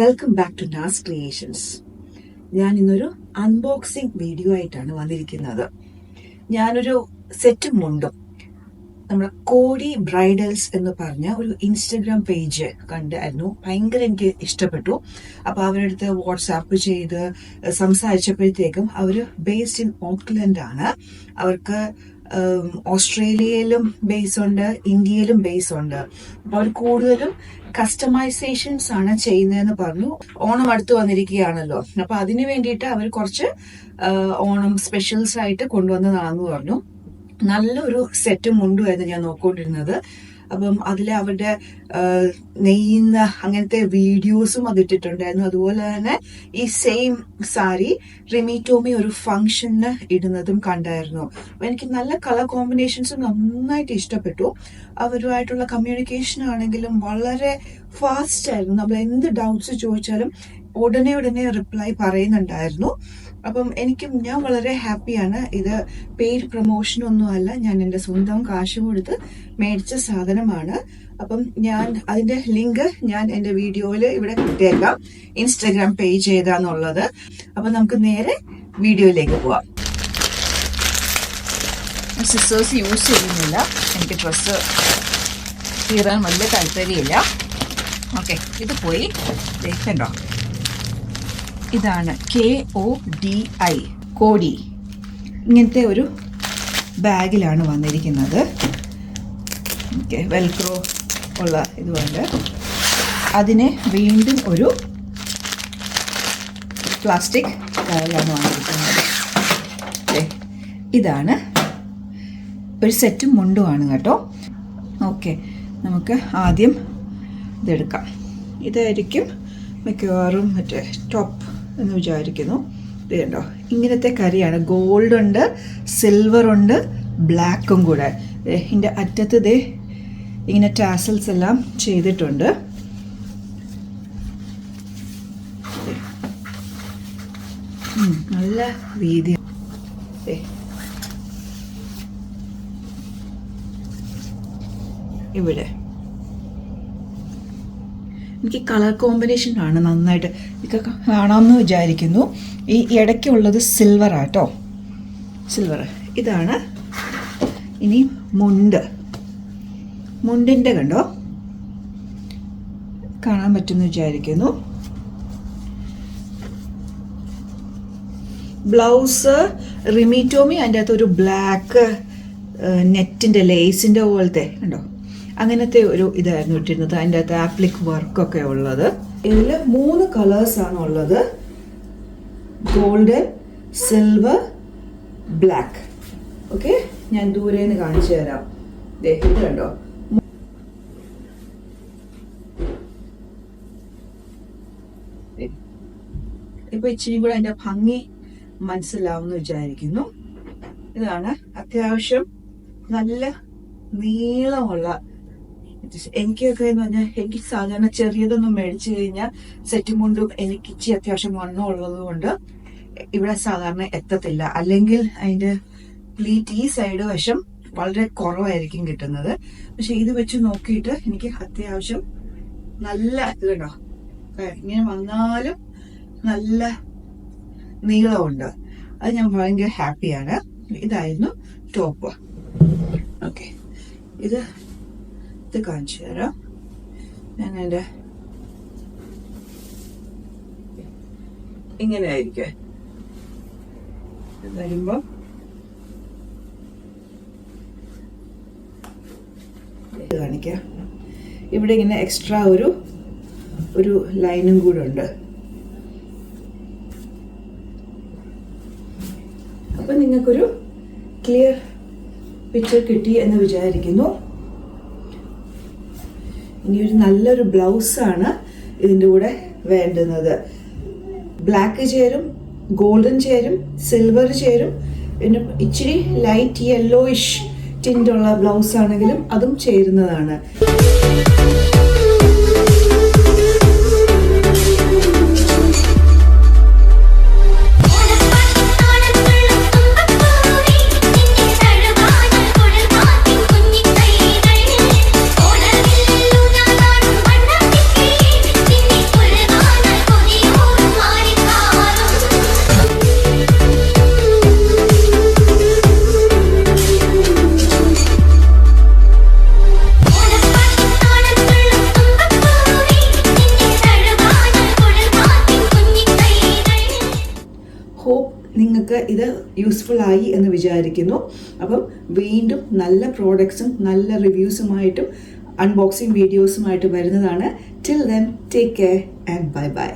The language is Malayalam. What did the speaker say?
Welcome back to Naz creations. ഞാൻ ഇന്നൊരു അൺബോക്സിംഗ് വീഡിയോ ആയിട്ടാണ് വന്നിരിക്കുന്നത്. ഞാനൊരു സെറ്റും മുണ്ടും നമ്മുടെ കോടി ബ്രൈഡൽസ് എന്ന് പറഞ്ഞ ഒരു ഇൻസ്റ്റഗ്രാം പേജ് കണ്ടായിരുന്നു. ഭയങ്കര എനിക്ക് ഇഷ്ടപ്പെട്ടു. അപ്പോൾ അവരുടെ അടുത്ത് വാട്സാപ്പ് ചെയ്ത് സംസാരിച്ചപ്പോഴത്തേക്കും അവർ ബേസ്ഡ് ഇൻ ഓക്ലൻഡ് ആണ്. അവർക്ക് ഓസ്ട്രേലിയയിലും ബേസ് ഉണ്ട്, ഇന്ത്യയിലും ബേസ് ഉണ്ട്. അപ്പോൾ അവർ കൂടുതലും കസ്റ്റമൈസേഷൻസ് ആണ് ചെയ്യുന്നതെന്ന് പറഞ്ഞു. ഓണം അടുത്ത് വന്നിരിക്കുകയാണല്ലോ, അപ്പൊ അതിന് വേണ്ടിയിട്ട് അവർ കുറച്ച് ഓണം സ്പെഷ്യൽസ് ആയിട്ട് കൊണ്ടുവന്നതാണെന്ന് പറഞ്ഞു. നല്ലൊരു സെറ്റും മുണ്ടുമായിരുന്നു ഞാൻ നോക്കിക്കൊണ്ടിരുന്നത്. അപ്പം അതിൽ അവരുടെ നെയ്യുന്ന അങ്ങനത്തെ വീഡിയോസും അത് ഇട്ടിട്ടുണ്ടായിരുന്നു. അതുപോലെ തന്നെ ഈ സെയിം സാരി റിമി ടോമി ഒരു ഫംഗ്ഷന് ഇടുന്നതും കണ്ടായിരുന്നു. അപ്പൊ എനിക്ക് നല്ല കളർ കോമ്പിനേഷൻസും നന്നായിട്ട് ഇഷ്ടപ്പെട്ടു. അവരുമായിട്ടുള്ള കമ്മ്യൂണിക്കേഷൻ ആണെങ്കിലും വളരെ ഫാസ്റ്റ് ആയിരുന്നു. നമ്മൾ എന്ത് ഡൗട്ട്സ് ചോദിച്ചാലും ഉടനെ റിപ്ലൈ പറയുന്നുണ്ടായിരുന്നു. അപ്പം ഞാൻ വളരെ ഹാപ്പിയാണ്. ഇത് പെയ്ഡ് പ്രൊമോഷൻ ഒന്നും അല്ല, ഞാൻ എൻ്റെ സ്വന്തം കാശ് കൊടുത്ത് മേടിച്ച സാധനമാണ്. അപ്പം ഞാൻ അതിന്റെ ലിങ്ക് ഞാൻ എൻ്റെ വീഡിയോയിൽ ഇവിടെ കിട്ടിയേക്കാം, ഇൻസ്റ്റഗ്രാം പേജ് ഏതാന്നുള്ളത്. അപ്പൊ നമുക്ക് നേരെ വീഡിയോയിലേക്ക് പോവാം. സിസേഴ്സ് യൂസ് ചെയ്യുന്നില്ല, എനിക്ക് ഡ്രസ്സ് കീറാൻ വലിയ താല്പര്യമില്ല. ഓക്കെ, ഇത് പോയി കണ്ടോ, ഇതാണ് KODI കോടി. ഇങ്ങനത്തെ ഒരു ബാഗിലാണ് വന്നിരിക്കുന്നത്. ഓക്കെ, വെൽക്രോ ഉള്ള ഇതുകൊണ്ട് അതിനെ വീണ്ടും ഒരു പ്ലാസ്റ്റിക് ബാഗിലാണ് വന്നിരിക്കുന്നത്. ഇതാണ് ഒരു സെറ്റും മുണ്ടുമാണ് കേട്ടോ. ഓക്കെ, നമുക്ക് ആദ്യം ഇതെടുക്കാം. ഇതായിരിക്കും മിക്കവാറും മറ്റേ ടോപ്പ് എന്ന് വിചാരിക്കുന്നു. ഇത് കണ്ടോ, ഇങ്ങനത്തെ കറിയാണ്. ഗോൾഡ് ഉണ്ട്, സിൽവർ ഉണ്ട്, ബ്ലാക്കും കൂടെ. ഇതിൻ്റെ അറ്റത്ത് ഇങ്ങനെ ടാസൽസ് എല്ലാം ചെയ്തിട്ടുണ്ട്. നല്ല വീതി. ഇവിടെ എനിക്ക് കളർ കോമ്പിനേഷൻ ആണ് നന്നായിട്ട് ഇതൊക്കെ കാണാമെന്ന് വിചാരിക്കുന്നു. ഈ ഇടയ്ക്കുള്ളത് സിൽവർ ആട്ടോ, സിൽവർ. ഇതാണ് ഇനി മുണ്ടിൻ്റെ കണ്ടോ, കാണാൻ പറ്റുമെന്ന് വിചാരിക്കുന്നു. ബ്ലൗസ് റിമി ടോമി, അതിൻ്റെ അകത്ത് ഒരു ബ്ലാക്ക് നെറ്റിൻ്റെ ലേസിൻ്റെ പോലത്തെ കണ്ടോ, അങ്ങനത്തെ ഒരു ഇതായിരുന്നു ഇട്ടിരുന്നത്. അതിൻ്റെ അകത്ത് ആപ്ലിക് വർക്കൊക്കെ ഉള്ളത്. ഇതിൽ 3 കളേഴ്സാണ് ഉള്ളത്, ഗോൾഡൻ, സിൽവർ, ബ്ലാക്ക്. ഓക്കെ, ഞാൻ ദൂരെ നിന്ന് കാണിച്ചു തരാം. ഇത് കണ്ടോ, ഇപ്പൊ ഇച്ചിരി കൂടെ അതിന്റെ ഭംഗി മനസ്സിലാവുമെന്ന് വിചാരിക്കുന്നു. ഇതാണ് അത്യാവശ്യം നല്ല നീളമുള്ള. എനിക്കൊക്കെ എന്ന് പറഞ്ഞാൽ എനിക്ക് സാധാരണ ചെറിയതൊന്നും മേടിച്ചു കഴിഞ്ഞാൽ സെറ്റ് മുണ്ടും എനിക്ക് ഇച്ചിരി അത്യാവശ്യം വണ്ണം ഉള്ളത് കൊണ്ട് ഇവിടെ സാധാരണ എത്തത്തില്ല. അല്ലെങ്കിൽ അതിന്റെ പ്ലീറ്റ് ഈ സൈഡ് വശം വളരെ കുറവായിരിക്കും കിട്ടുന്നത്. പക്ഷെ ഇത് വെച്ച് നോക്കിയിട്ട് എനിക്ക് അത്യാവശ്യം നല്ല ഇത് കണ്ടോ, ഇങ്ങനെ വന്നാലും നല്ല നീളമുണ്ട്. അത് ഞാൻ ഭയങ്കര ഹാപ്പിയാണ്. ഇതായിരുന്നു ടോപ്പ്. ഓക്കെ, ഇത് കാണിച്ചു തരാം. ഞാൻ എൻ്റെ ഇങ്ങനെ ആയിരിക്കും വരുമ്പോ കാണിക്കാം. ഇവിടെ ഇങ്ങനെ എക്സ്ട്രാ ഒരു ലൈനും കൂടെ ഉണ്ട്. അപ്പൊ നിങ്ങൾക്കൊരു ക്ലിയർ പിക്ചർ കിട്ടി എന്ന് വിചാരിക്കുന്നു. ഇനി ഒരു നല്ലൊരു ബ്ലൗസാണ് ഇതിൻ്റെ കൂടെ വേണ്ടുന്നത്. ബ്ലാക്ക് ചേരും, ഗോൾഡൻ ചേരും, സിൽവർ ചേരും, പിന്നെ ഇച്ചിരി ലൈറ്റ് യെല്ലോയിഷ് ടിൻ്റുള്ള ബ്ലൗസ് ആണെങ്കിലും അതും ചേരുന്നതാണ്. ഇത് യൂസ്ഫുൾ ആയി എന്ന് വിചാരിക്കുന്നു. അപ്പം വീണ്ടും നല്ല പ്രോഡക്ട്സും നല്ല റിവ്യൂസുമായിട്ടും അൺബോക്സിങ് വീഡിയോസുമായിട്ട് വരുന്നതാണ്. Till then take care and bye bye.